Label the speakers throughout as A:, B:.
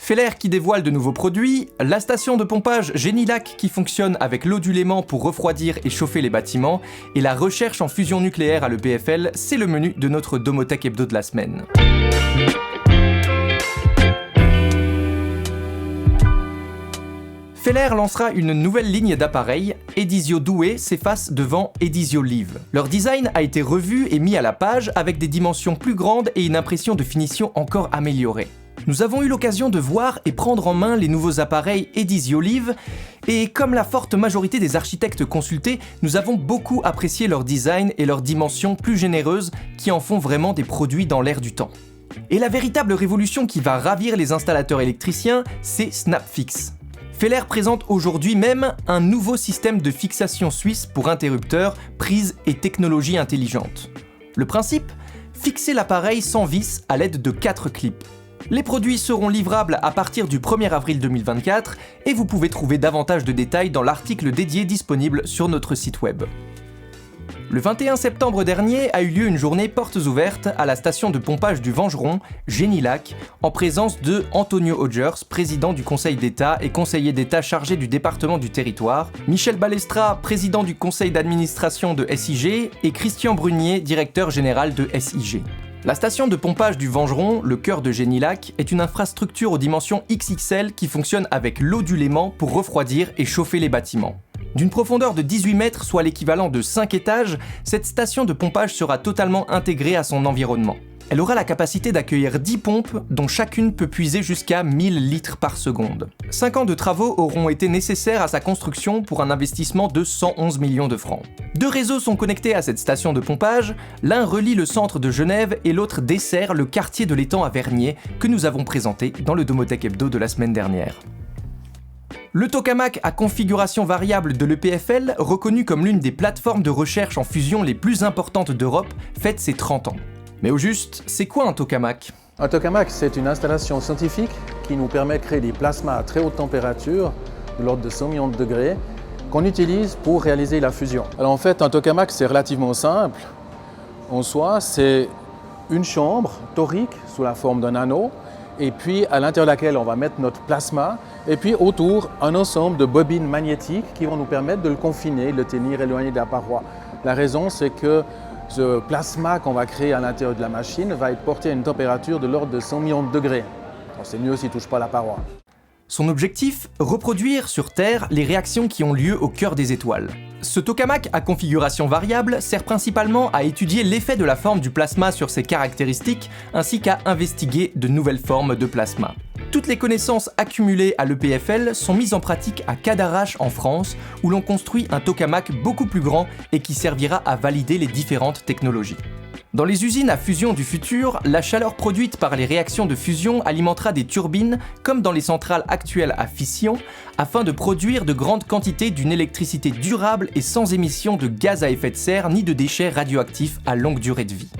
A: Feller qui dévoile de nouveaux produits, la station de pompage Génilac qui fonctionne avec l'eau du Léman pour refroidir et chauffer les bâtiments, et la recherche en fusion nucléaire à l'EPFL, c'est le menu de notre Domotek Hebdo de la semaine. Feller lancera une nouvelle ligne d'appareils, Edizio Doué s'efface devant Edizio Live. Leur design a été revu et mis à la page avec des dimensions plus grandes et une impression de finition encore améliorée. Nous avons eu l'occasion de voir et prendre en main les nouveaux appareils Edizio Live, et comme la forte majorité des architectes consultés, nous avons beaucoup apprécié leur design et leurs dimensions plus généreuses qui en font vraiment des produits dans l'air du temps. Et la véritable révolution qui va ravir les installateurs électriciens, c'est SnapFix. Feller présente aujourd'hui même un nouveau système de fixation suisse pour interrupteurs, prises et technologies intelligentes. Le principe ? Fixer l'appareil sans vis à l'aide de 4 clips. Les produits seront livrables à partir du 1er avril 2024 et vous pouvez trouver davantage de détails dans l'article dédié disponible sur notre site web. Le 21 septembre dernier a eu lieu une journée portes ouvertes à la station de pompage du Vengeron, Génilac, en présence de Antonio Hodgers, président du Conseil d'État et conseiller d'État chargé du département du territoire, Michel Balestra, président du conseil d'administration de SIG, et Christian Brunier, directeur général de SIG. La station de pompage du Vengeron, le cœur de Génilac, est une infrastructure aux dimensions XXL qui fonctionne avec l'eau du Léman pour refroidir et chauffer les bâtiments. D'une profondeur de 18 mètres, soit l'équivalent de 5 étages, cette station de pompage sera totalement intégrée à son environnement. Elle aura la capacité d'accueillir 10 pompes, dont chacune peut puiser jusqu'à 1000 litres par seconde. 5 ans de travaux auront été nécessaires à sa construction pour un investissement de 111 millions de francs. 2 réseaux sont connectés à cette station de pompage, l'un relie le centre de Genève et l'autre dessert le quartier de l'Étang à Vernier, que nous avons présenté dans le Domotek Hebdo de la semaine dernière. Le tokamak à configuration variable de l'EPFL, reconnu comme l'une des plateformes de recherche en fusion les plus importantes d'Europe, fête ses 30 ans. Mais au juste, c'est quoi un tokamak ?
B: Un tokamak, c'est une installation scientifique qui nous permet de créer des plasmas à très haute température, de l'ordre de 100 millions de degrés, qu'on utilise pour réaliser la fusion. Alors en fait, un tokamak, c'est relativement simple. En soi, c'est une chambre torique sous la forme d'un anneau, et puis à l'intérieur de laquelle on va mettre notre plasma, et puis autour un ensemble de bobines magnétiques qui vont nous permettre de le confiner, de le tenir éloigné de la paroi. La raison, c'est que ce plasma qu'on va créer à l'intérieur de la machine va être porté à une température de l'ordre de 100 millions de degrés. Alors, c'est mieux s'il ne touche pas la paroi.
A: Son objectif ? Reproduire sur Terre les réactions qui ont lieu au cœur des étoiles. Ce tokamak à configuration variable sert principalement à étudier l'effet de la forme du plasma sur ses caractéristiques, ainsi qu'à investiguer de nouvelles formes de plasma. Toutes les connaissances accumulées à l'EPFL sont mises en pratique à Cadarache en France, où l'on construit un tokamak beaucoup plus grand et qui servira à valider les différentes technologies. Dans les usines à fusion du futur, la chaleur produite par les réactions de fusion alimentera des turbines, comme dans les centrales actuelles à fission, afin de produire de grandes quantités d'une électricité durable et sans émission de gaz à effet de serre ni de déchets radioactifs à longue durée de vie.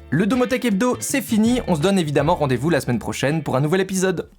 A: Le Domotek Hebdo, c'est fini, on se donne évidemment rendez-vous la semaine prochaine pour un nouvel épisode.